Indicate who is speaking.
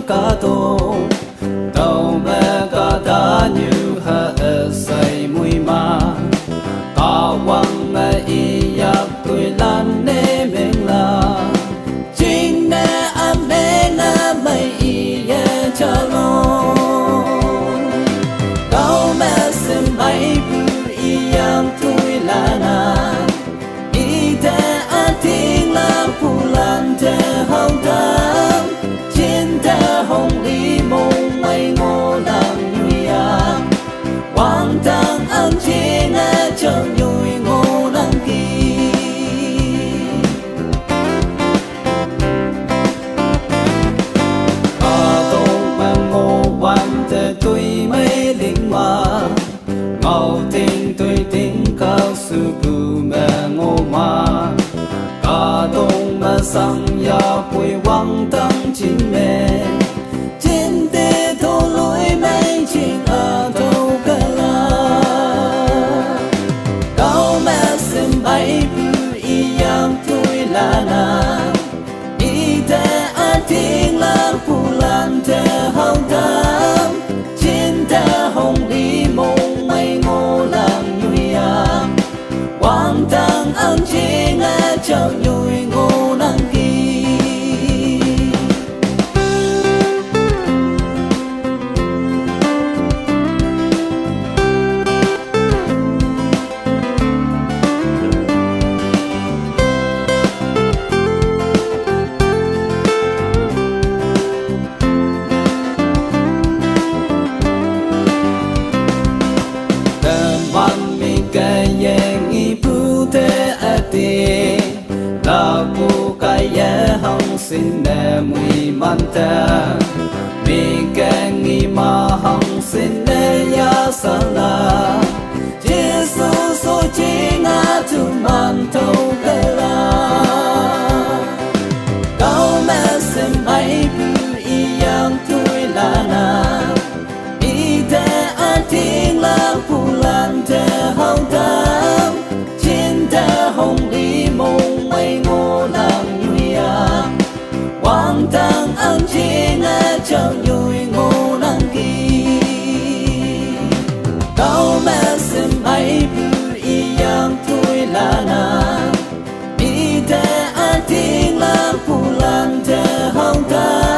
Speaker 1: Cả tô tàu mẹ cả ta như hạ say mùi mà cả quăng mẹ y yak tuổi lan nê mình là chính nè am nê na mày y cha lo tàu mẹ xem bay bự y yak tuổi là na y te a ting la pu lan te hậu ta hồng đi mong mây ngô đang nhụy quang tang ăn trên chờ nhụy ngô đang kỳ tông mang ngô quan te tuổi mấy lính mà ngầu tình tuổi tình cao sư cử mẹ ngô mà cả tông mà sang ya quỳ quang tăng chín mẹ chờ nhụy ngô năng kỳ đàn văn mi cây yang y pu te ati ta bu cái ye hong xin nè mùi man ta mi cái nghi ma hong xin nè ya sa la Jesus so chi nga tu man thâu cái la cao mẹ xem bay bu y yang tuổi là na y te a ting la pu lan te hậu ta trên ta hồng đi mong mây ngô đang nhụy quang tang ăn trên chờ nhụy ngô đang kỳ cao mẹ xem bay bự y yang tuổi là na y te a tiếng la pu lan te hong ta